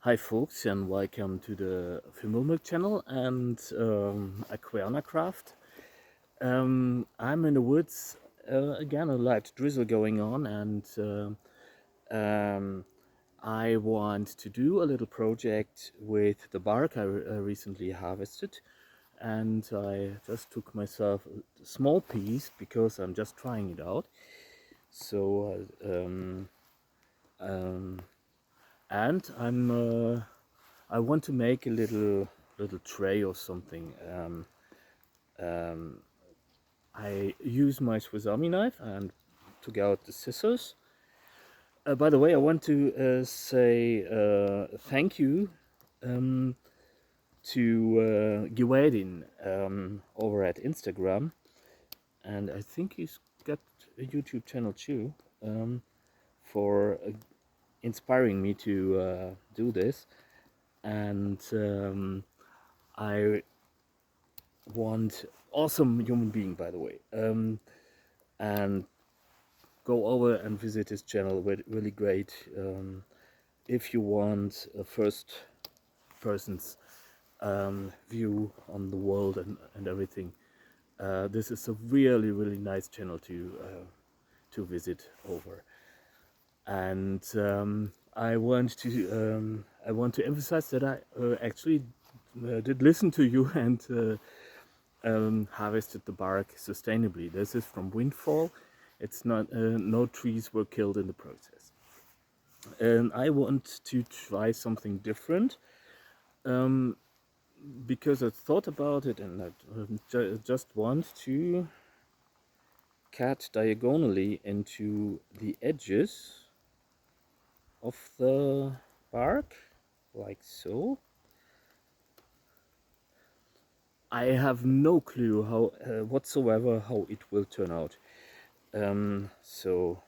Hi folks, and welcome to the Filmilk channel and Aquana Craft. I'm in the woods, again, a light drizzle going on, and um, I want to do a little project with the bark I recently harvested, and I just took myself a small piece because I'm just trying it out. So um, and I want to make a little tray or something. Um, I use my Swiss Army knife and took out the scissors. By the way, I want to say thank you um, to Giwadin over at Instagram, and I think he's got a YouTube channel too, for inspiring me to do this. And I want awesome human being, by the way, and go over and visit his channel. Really great. If you want a first person's view on the world and everything, this is a really nice channel to visit over. And I want to emphasize that I actually did listen to you and harvested the bark sustainably. This is from Windfall. It's not, no trees were killed in the process. And I want to try something different um, because I thought about it, and I just want to cut diagonally into the edges of the bark, like so. I have no clue how whatsoever how it will turn out. So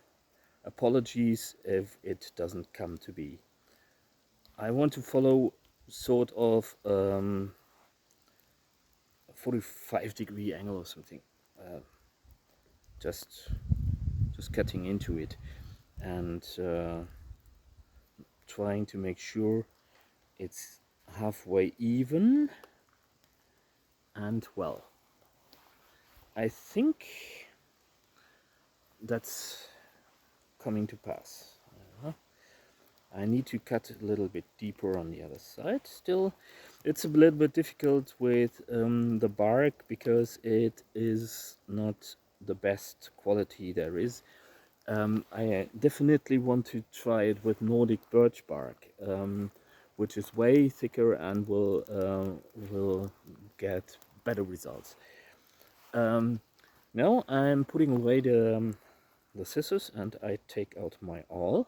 apologies if it doesn't come to be. I want to follow sort of 45-degree angle or something. Just cutting into it and trying to make sure it's halfway even. And well, I think that's coming to pass. I need to cut a little bit deeper on the other side. Still, it's a little bit difficult with the bark because it is not the best quality there is. I definitely want to try it with Nordic birch bark, which is way thicker and will get better results. Now I'm putting away the scissors and I take out my awl.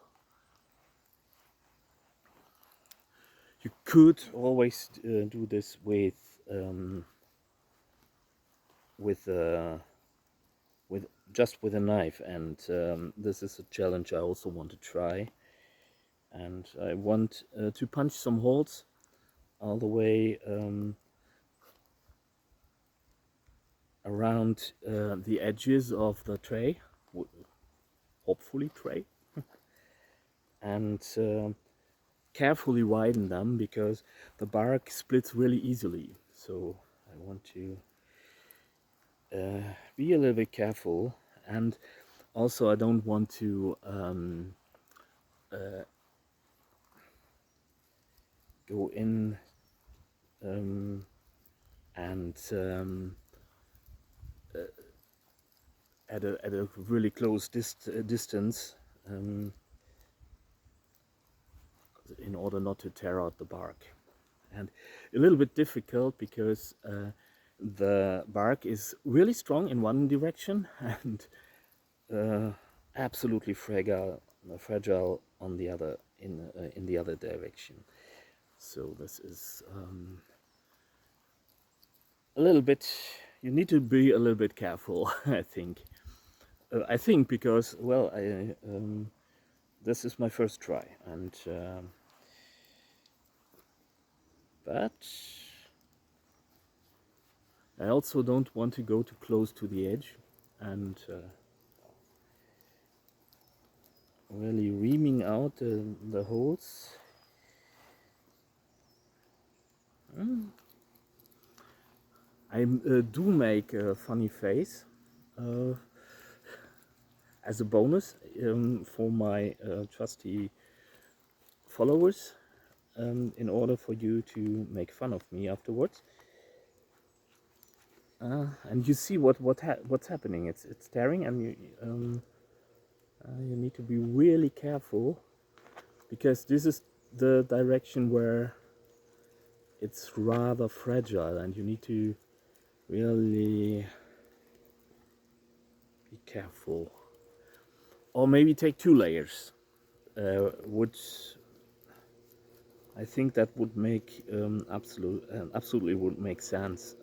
You could always do this with just with a knife, and this is a challenge I also want to try. And I want to punch some holes all the way around the edges of the tray, hopefully tray, and carefully widen them because the bark splits really easily. So I want to be a little bit careful, and also I don't want to go in and at a really close distance in order not to tear out the bark. And a little bit difficult because the bark is really strong in one direction and absolutely fragile on the other in the other direction. So this is a little bit. You need to be a little bit careful, I think. I think because well, this is my first try, and but I also don't want to go too close to the edge and really reaming out the holes. I do make a funny face uh, as a bonus for my trusty followers, in order for you to make fun of me afterwards. And you see what's happening. It's staring, and you need to be really careful, because this is the direction where it's rather fragile, and you need to really be careful. Or maybe take 2 layers, which I think that would make absolutely would make sense.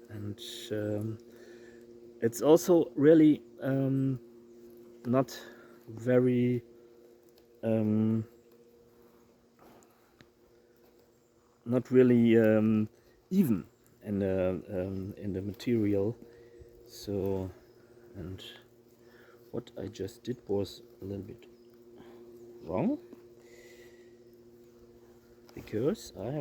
And it's also really not very not really even in the material. So, and what I just did was a little bit wrong, because I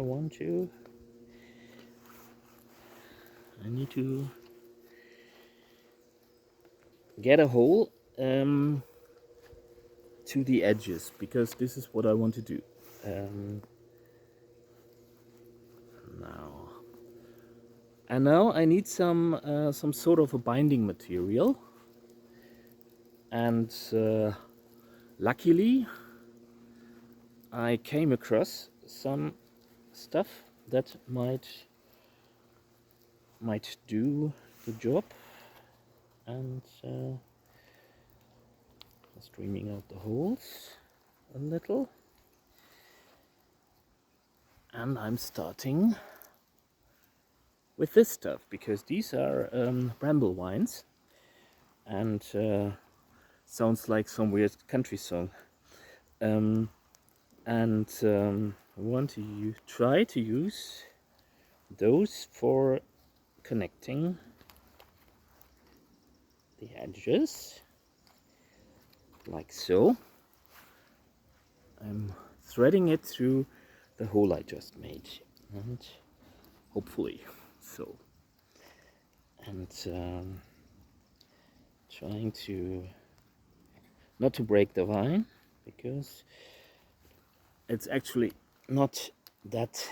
need to get a hole to the edges, because this is what I want to do now. And now I need some sort of a binding material, and luckily I came across some stuff that might do the job. And streaming out the holes a little, and I'm starting with this stuff, because these are bramble vines, and sounds like some weird country song. And I want to try to use those for connecting the edges, like so. I'm threading it through the hole I just made, and hopefully so. And trying to not to break the vine, because it's actually not that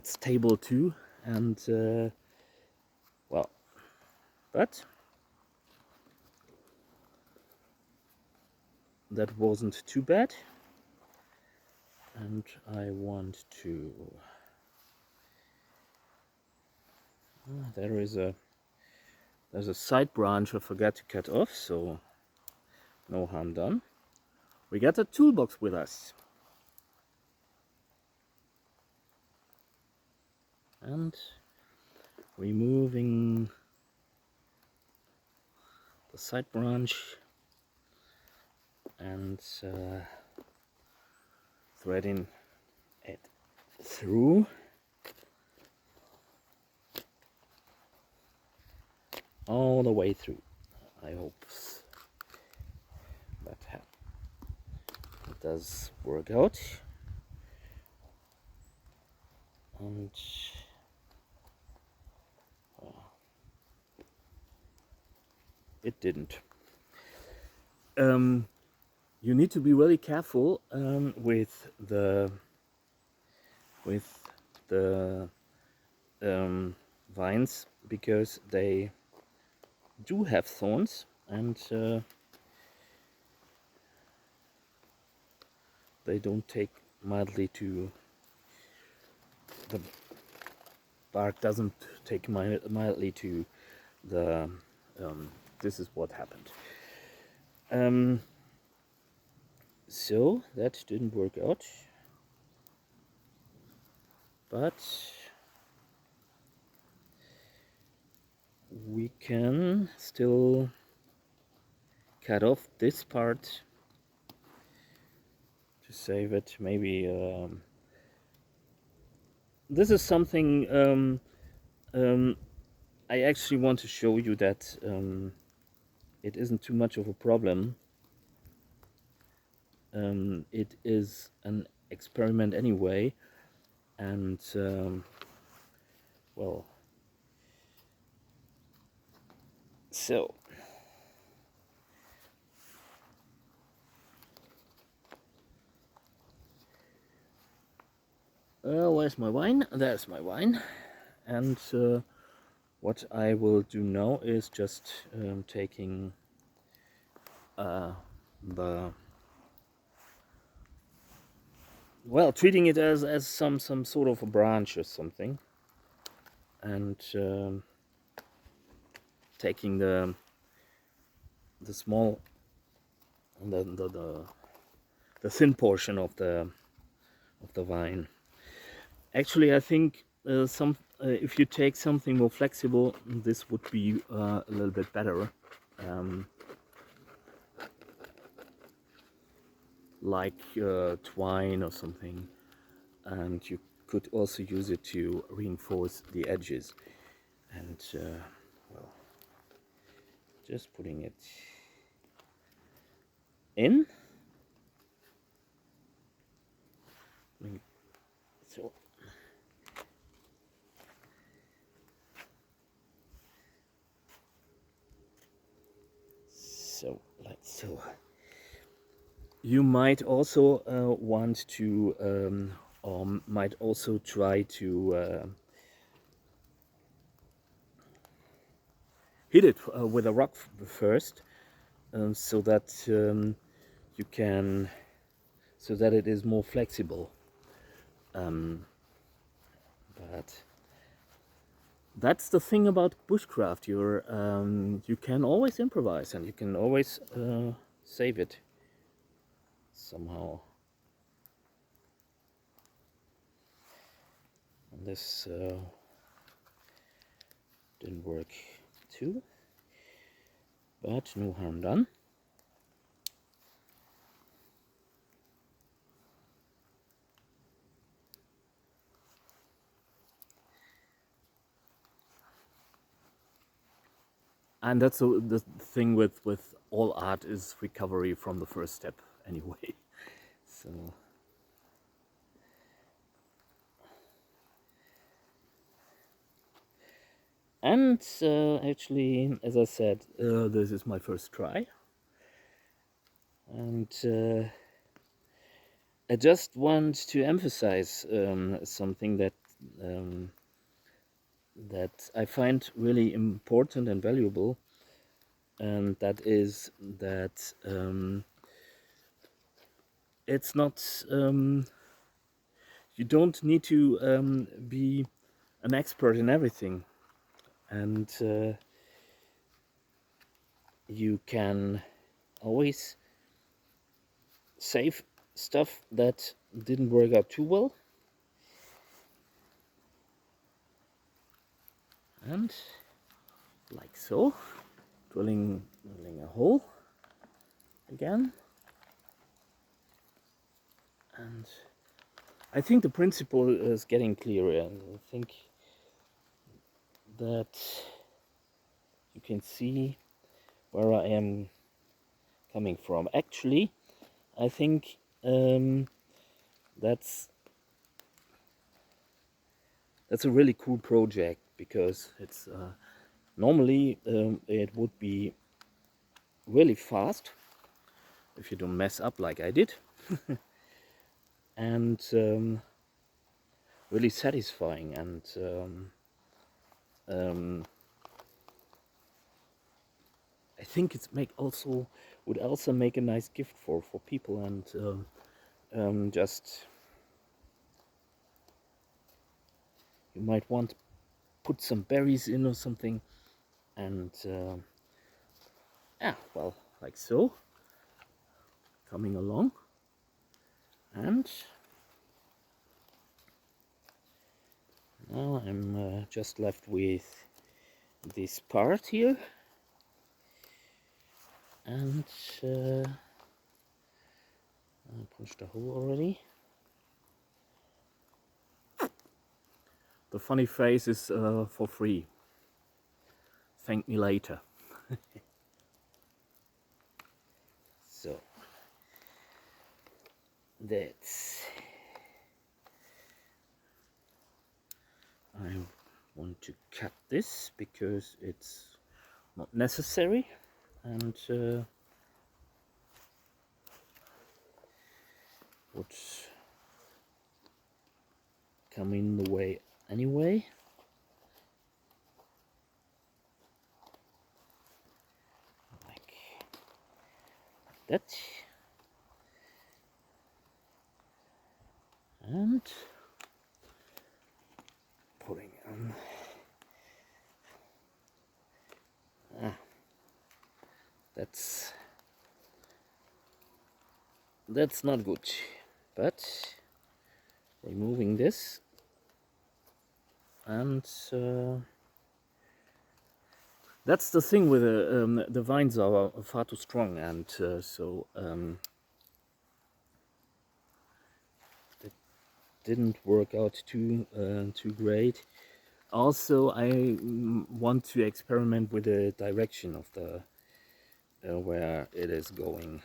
stable too, and well, but that wasn't too bad. And I want to there's a side branch I forgot to cut off, so no harm done. We got a toolbox with us, and removing the side branch and threading it through. All the way through. I hope that does work out. And it didn't. You need to be really careful with the vines, because they do have thorns, and they don't take mildly to the bark doesn't take mildly to the this is what happened. So that didn't work out, but we can still cut off this part to save it. Maybe this is something I actually want to show you, that it isn't too much of a problem it is an experiment anyway, and well, so where's my wine? There's my wine. And what I will do now is just taking the, well, treating it as some sort of a branch or something, and taking the small, the thin portion of the vine. Actually, I think if you take something more flexible, this would be a little bit better. Like twine or something, and you could also use it to reinforce the edges. And well, just putting it in. So like so. You might also want to, or might also try to hit it with a rock first, so that you can, so that it is more flexible. But that's the thing about bushcraft. You can always improvise, and you can always save it somehow. And this didn't work too, but no harm done. And that's the thing with all art, is recovery from the first step anyway. So and actually, as I said, this is my first try, and I just want to emphasize something that that I find really important and valuable, and that is that it's not, you don't need to be an expert in everything, and you can always save stuff that didn't work out too well, and like so, drilling a hole again. And I think the principle is getting clearer, and I think that you can see where I am coming from. Actually, I think that's a really cool project, because it's normally it would be really fast if you don't mess up like I did, and really satisfying, and I think it's would also make a nice gift for people, and just, you might want to put some berries in or something, and yeah, well, like so, coming along, and now I'm just left with this part here, and I punched a hole already. The funny face is for free. Thank me later. So That's. I want to cut this because it's not necessary, and would come in the way anyway. Like that. And putting on. That's not good, but removing this, and that's the thing with the vines are far too strong, and so it didn't work out too great. Also, I want to experiment with the direction of the where it is going,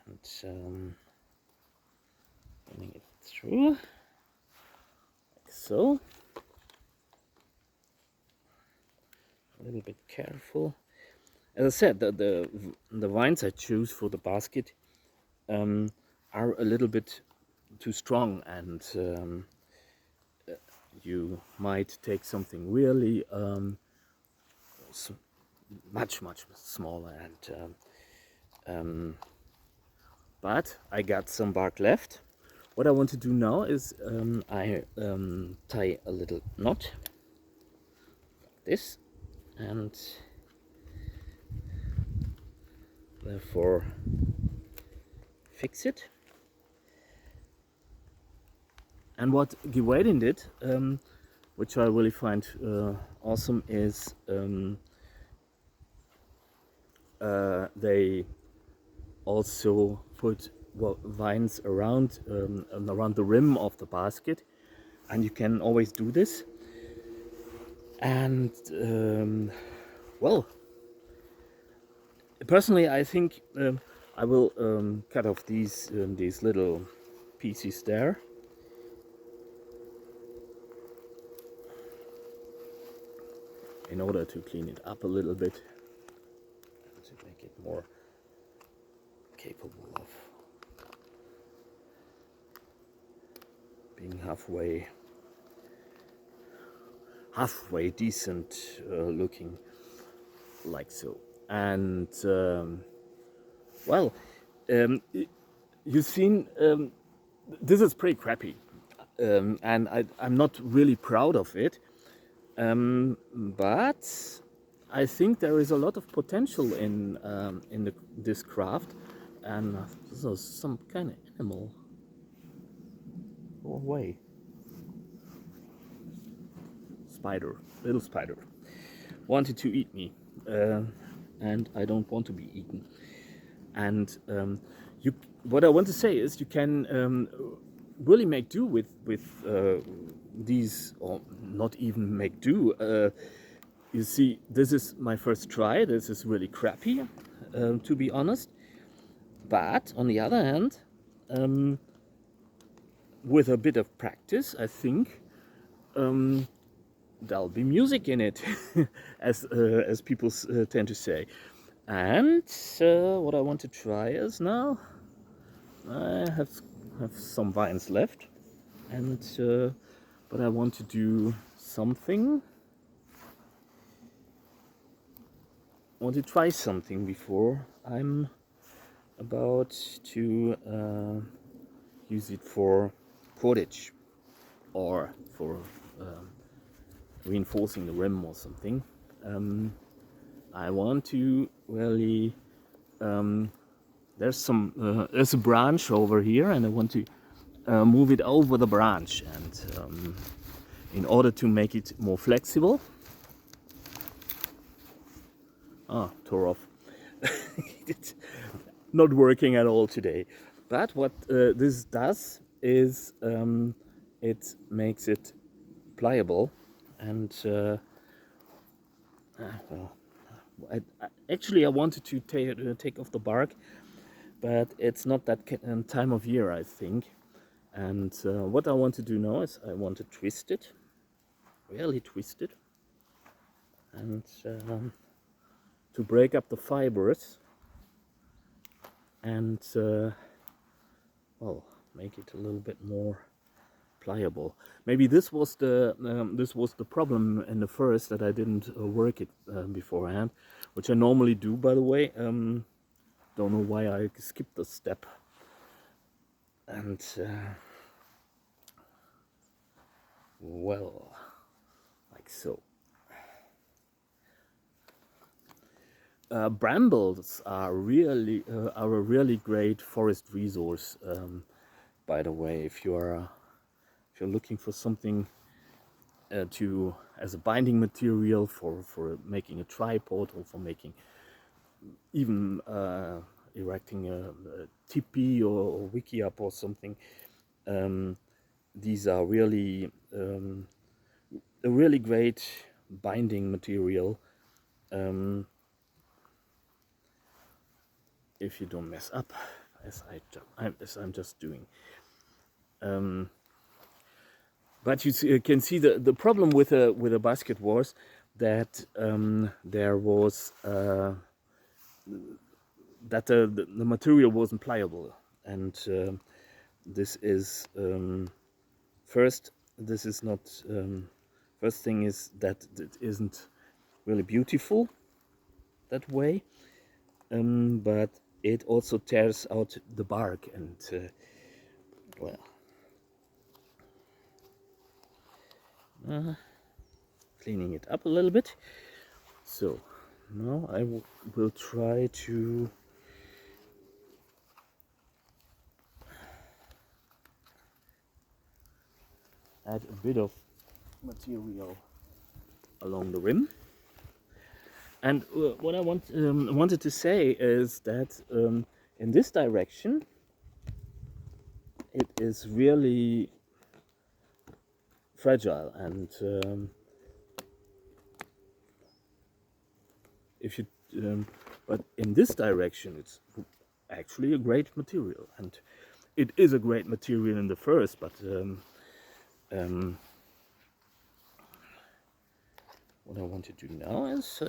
and running it through like so. A little bit careful. As I said, the vines I choose for the basket are a little bit too strong, and you might take something really much smaller, and but I got some bark left. What I want to do now is I tie a little knot like this, and therefore fix it. And what Geweden did, which I really find awesome, is they also put vines around around the rim of the basket, and you can always do this. And well, personally, I think I will cut off these little pieces there. In order to clean it up a little bit, to make it more capable of being halfway decent looking, like so. And well, you've seen this is pretty crappy, and I'm not really proud of it. But I think there is a lot of potential in this craft, and so some kind of animal. Go away. Spider, little spider, wanted to eat me, and I don't want to be eaten. And what I want to say is, you can really make do with these, or not even make do. You see, this is my first try. This is really crappy, to be honest. But on the other hand, with a bit of practice, I think there'll be music in it, as people tend to say. And what I want to try is now, I have some vines left, and but I want to do something. I want to try something before I'm about to use it for cordage, or for reinforcing the rim or something. I want to really there's a branch over here, and I want to move it over the branch, and in order to make it more flexible. Tore off. It's not working at all today. But what this does is it makes it pliable, and well, actually I wanted to take off the bark, but it's not that time of year, I think. And what I want to do now is I want to twist it, really twist it, and to break up the fibers and well, make it a little bit more pliable. Maybe this was the problem in the first, that I didn't work it beforehand, which I normally do, by the way. Don't know why I skipped this step. And well, like so. Brambles are a really great forest resource. By the way, if you're looking for something as a binding material for making a tripod, or for making even erecting a tipi or wiki up or something, these are really a really great binding material. If you don't mess up, as I'm just doing. But you can see the problem with a basket was that there was that the material wasn't pliable, and this is first. This is not first thing is that it isn't really beautiful that way, but it also tears out the bark, and well, cleaning it up a little bit. So now I will try to add a bit of material along the rim. And what I wanted to say is that in this direction it is really fragile, and if you but in this direction it's actually a great material, and it is a great material in the first, but what I want to do now is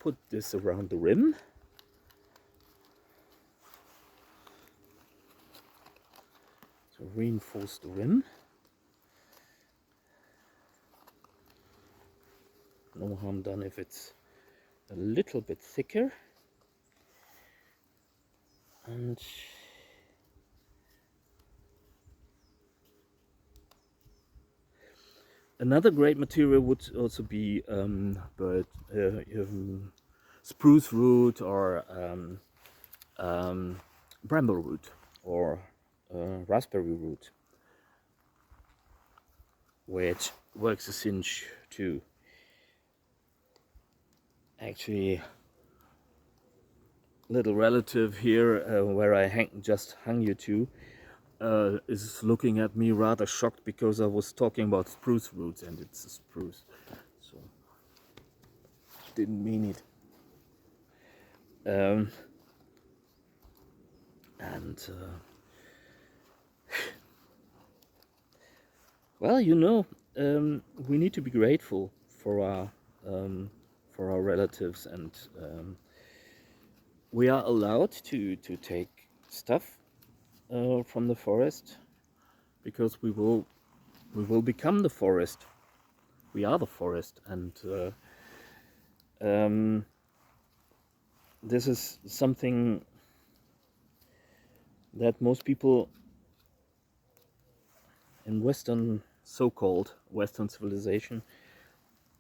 put this around the rim. So reinforce the rim. No harm done if it's a little bit thicker. And another great material would also be spruce root, or bramble root, or raspberry root, which works a cinch too. Actually, little relative here where I just hung you to is looking at me rather shocked, because I was talking about spruce roots, and it's a spruce, so didn't mean it. And well, we need to be grateful for our relatives, and we are allowed to take stuff from the forest, because we will become the forest. We are the forest, and this is something that most people in so-called Western civilization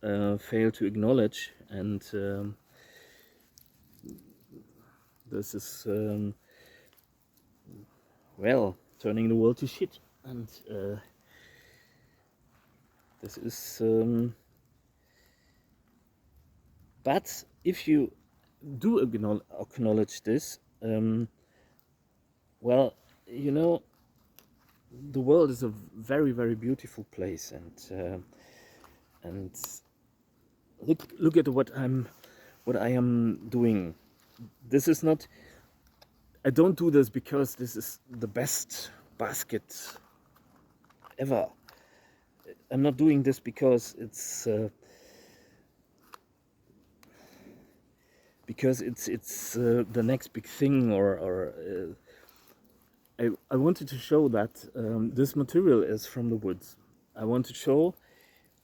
fail to acknowledge, and this is well, turning the world to shit, and this is but if you do acknowledge this, well, the world is a very, very beautiful place, and look at what I am doing. This is not I don't do this because this is the best basket ever. I'm not doing this because it's the next big thing, or I wanted to show that this material is from the woods. I want to show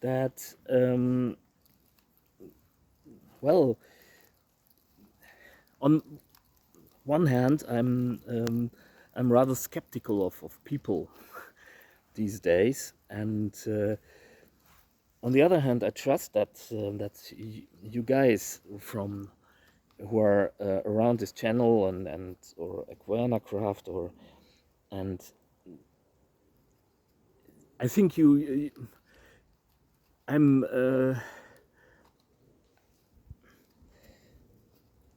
that well, on one hand, I'm rather skeptical of people these days, and on the other hand, I trust that you guys from who are around this channel and or Aquanacraft and I think I'm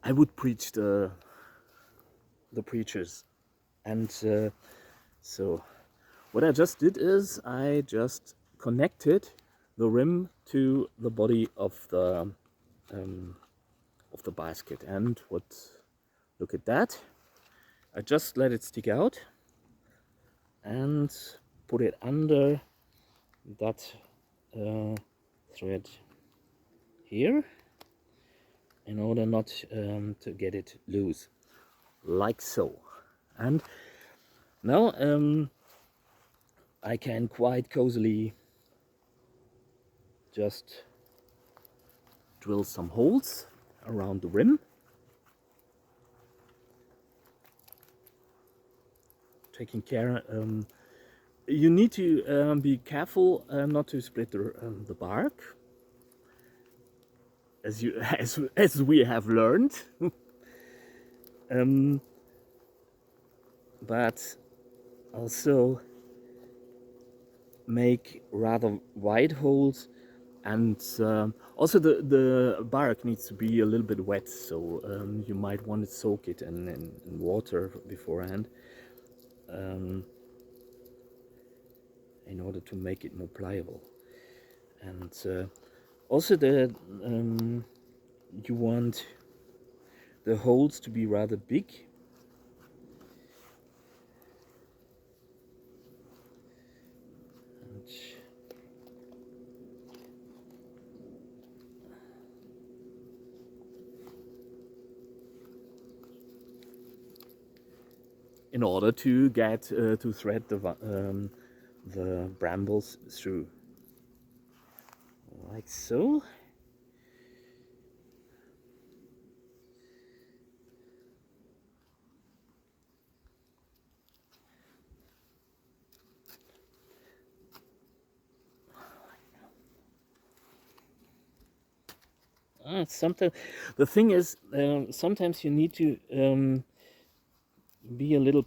I would preach the preachers, and so what I just did is I just connected the rim to the body of the basket, and look at that. I just let it stick out and put it under that thread here in order not to get it loose, like so. And now I can quite cozily just drill some holes around the rim, taking care. You need to be careful not to split the bark, as you as we have learned. But also make rather wide holes, and also the bark needs to be a little bit wet, so you might want to soak it in water beforehand in order to make it more pliable. And also you want the holes to be rather big. And in order to get to thread the brambles through, like so. Sometimes the thing is, sometimes you need to be a little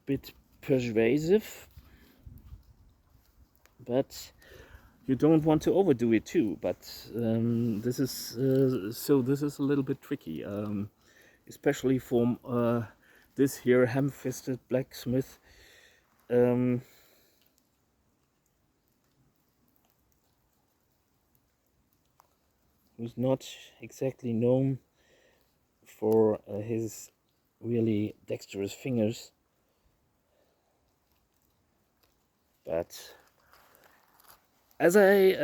bit persuasive, but you don't want to overdo it too. But this is this is a little bit tricky, especially for this here ham-fisted blacksmith. Who's not exactly known for his really dexterous fingers, but as my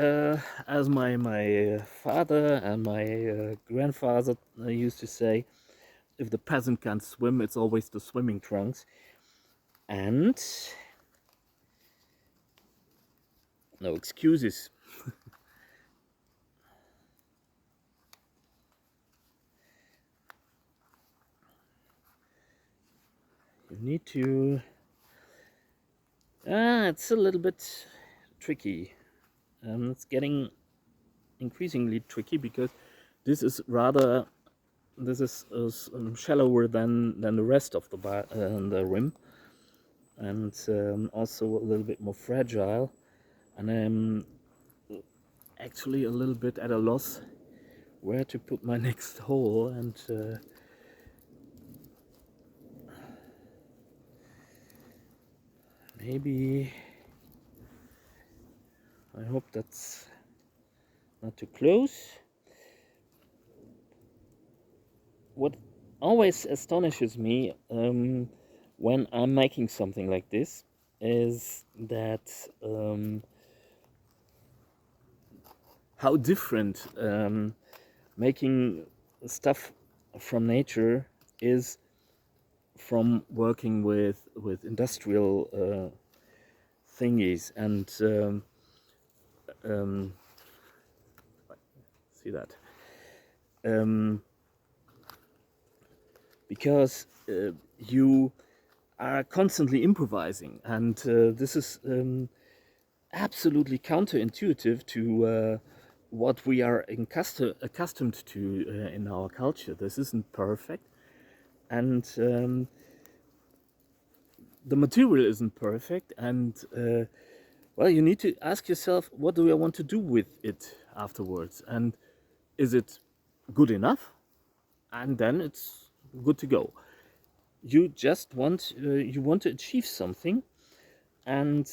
father and my grandfather used to say, if the peasant can't swim, it's always the swimming trunks. And no excuses. You need to it's a little bit tricky. It's getting increasingly tricky because this is rather shallower than the rest of the rim, and also a little bit more fragile, and I'm actually a little bit at a loss where to put my next hole, and maybe I hope that's not too close. What always astonishes me when I'm making something like this is that how different making stuff from nature is from working with industrial thingies. And um, see that because you are constantly improvising, and this is absolutely counterintuitive to what we are accustomed to in our culture. This isn't perfect, and the material isn't perfect, and well, you need to ask yourself, what do I want to do with it afterwards, and is it good enough? And then it's good to go. You just want to achieve something, and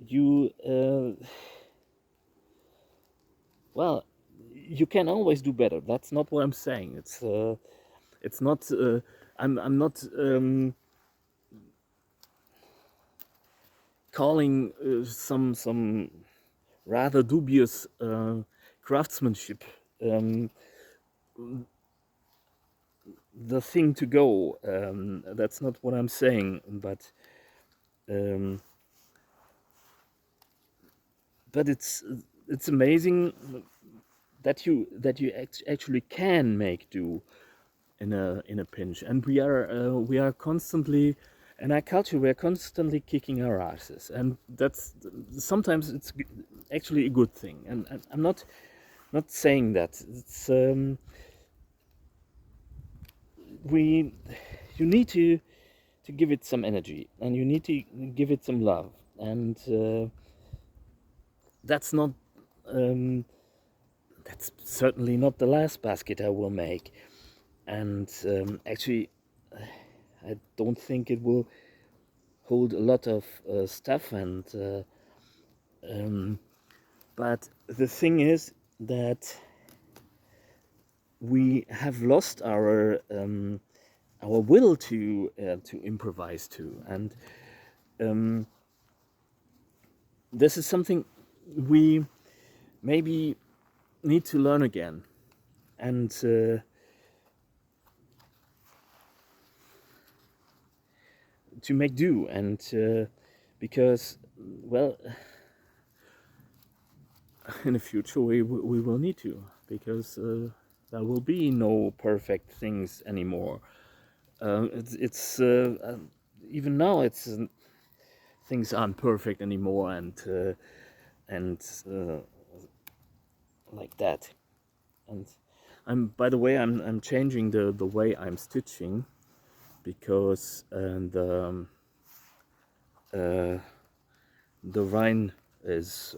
you well, you can always do better. That's not what I'm saying. It's not. I'm not calling some rather dubious craftsmanship the thing to go. That's not what I'm saying. Um, but it's amazing that you actually can make do in a pinch, and we are constantly in our culture, we are constantly kicking our asses, and that's sometimes it's actually a good thing. And I'm not saying that it's we you need to give it some energy, and you need to give it some love, and that's not um, that's certainly not the last basket I will make. And actually, I don't think it will hold a lot of stuff. And but the thing is that we have lost our will to improvise too, and this is something we maybe need to learn again, and to make do. And because, well, in the future we will need to, because there will be no perfect things anymore. It's even now it's things aren't perfect anymore, and like that. And by the way, I'm changing the way I'm stitching, because uh, the vine is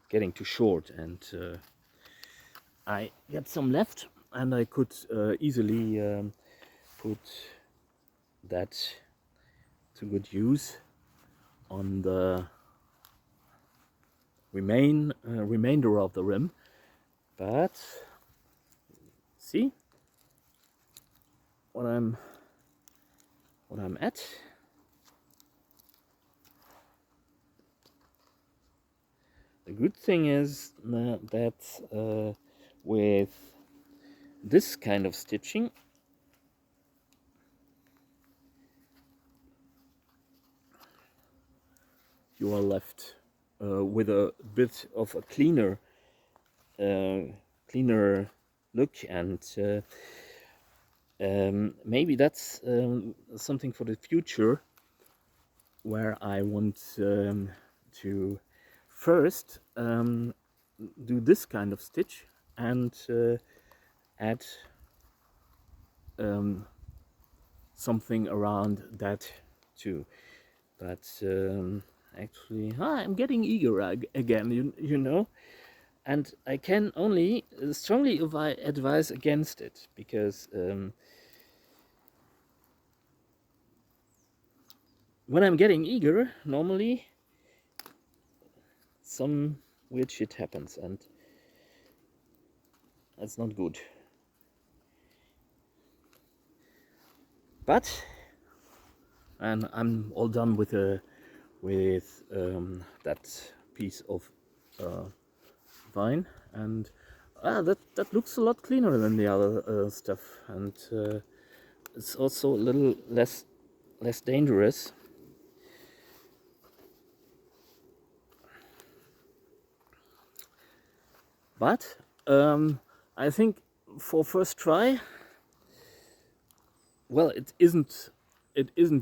getting too short, and I got some left, and I could easily put that to good use on the remainder of the rim. But see what I'm at. The good thing is that with this kind of stitching, you are left with a bit of a cleaner look, and maybe that's something for the future, where I want to first do this kind of stitch, and add something around that too. But actually, I'm getting eager again, you know, and I can only strongly advise against it, because when I'm getting eager, normally some weird shit happens, and that's not good. But and I'm all done with that piece of vine, and that looks a lot cleaner than the other stuff, and it's also a little less dangerous. But I think for first try, well, it isn't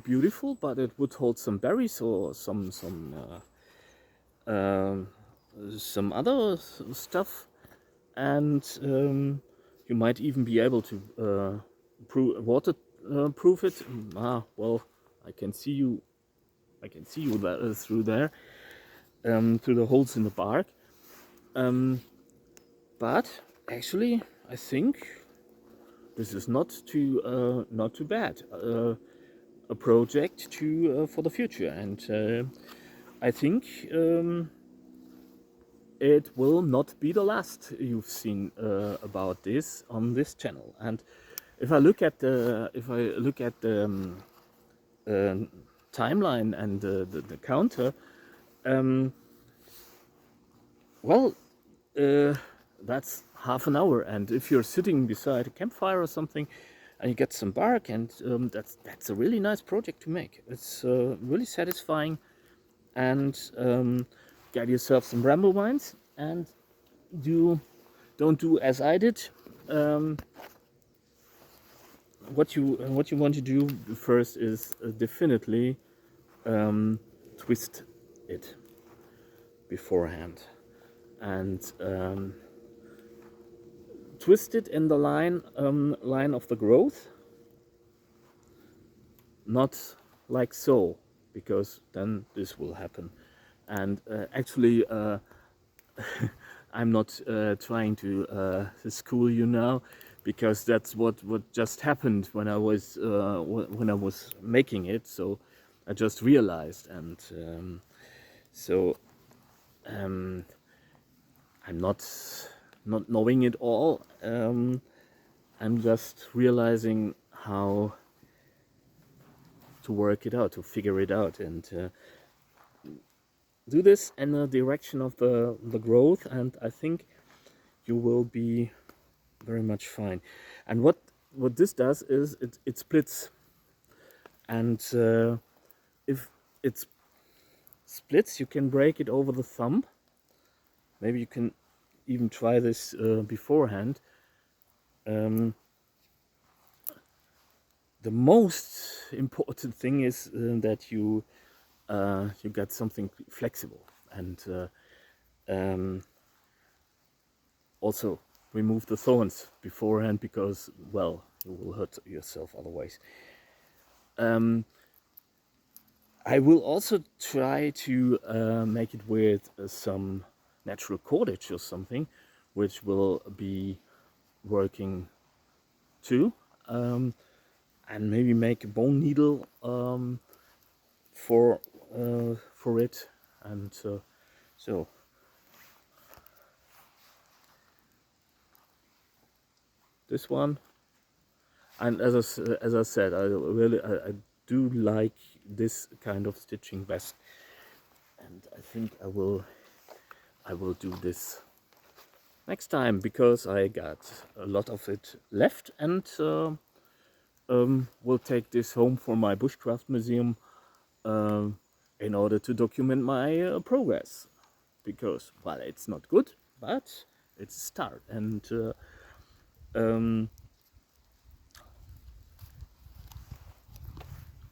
beautiful, but it would hold some berries or some other stuff, and you might even be able to waterproof it. Well, I can see you through there, through the holes in the bark. But actually, I think this is not too bad. A project for the future, and I think it will not be the last you've seen about this on this channel. And if I look at the timeline and the counter, well, that's half an hour, and if you're sitting beside a campfire or something and you get some bark, and that's a really nice project to make. It's really satisfying. And get yourself some bramble vines, and don't do as I did. What you want to do first is definitely twist it beforehand, and twist it in the line of the growth, not like so, because then this will happen. And actually, I'm not trying to school you now, because that's what just happened when I was making it. So I just realized, and I'm not knowing it all. I'm just realizing how to work it out, to figure it out, and do this in the direction of the growth, and I think you will be very much fine. And what this does is it splits, and if it splits, you can break it over the thumb. Maybe you can even try this beforehand. The most important thing is that you get something flexible, and also remove the thorns beforehand, because, well, you will hurt yourself otherwise. I will also try to make it with some natural cordage or something, which will be working too, and maybe make a bone needle for it, and so this one. And as I said, I do like this kind of stitching best, and I think I will do this next time, because I got a lot of it left, and will take this home for my bushcraft museum in order to document my progress, because, well, it's not good, but it's a start, and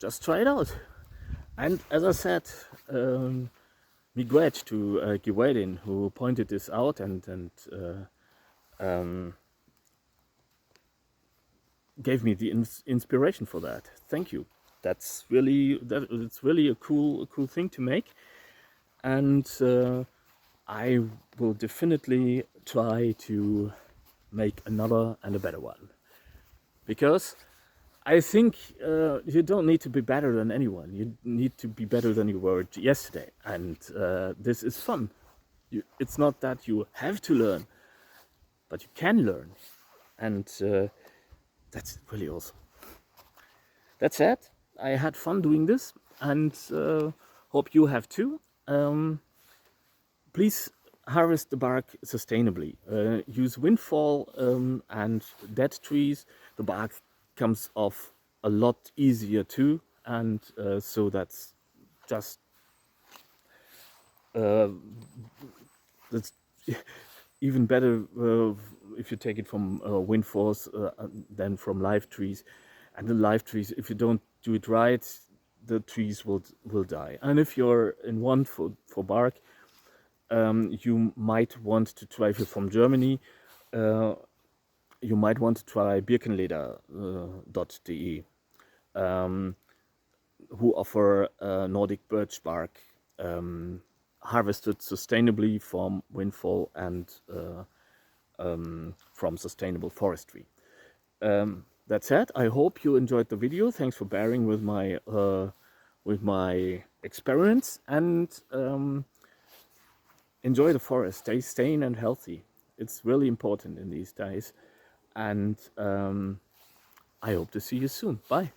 just try it out. And as I said, miigwech to Gyuedin, who pointed this out, and gave me the inspiration for that. Thank you. It's really a cool thing to make, and I will definitely try to make another and a better one, because I think you don't need to be better than anyone. You need to be better than you were yesterday, and this is fun. It's not that you have to learn, but you can learn, and that's really awesome. that's it. I had fun doing this, and hope you have too. Please harvest the bark sustainably. Use windfall and dead trees. The bark comes off a lot easier too, and so that's just that's even better if you take it from windfalls than from live trees. And the live trees, if you don't do it right, the trees will die. And if you're in one for bark, you might want to try, if you're from Germany, you might want to try birkenleder.de, who offer Nordic birch bark harvested sustainably from windfall and from sustainable forestry. That's it. I hope you enjoyed the video. Thanks for bearing with my experiments, and enjoy the forest. Stay sane and healthy. It's really important in these days, and I hope to see you soon. Bye.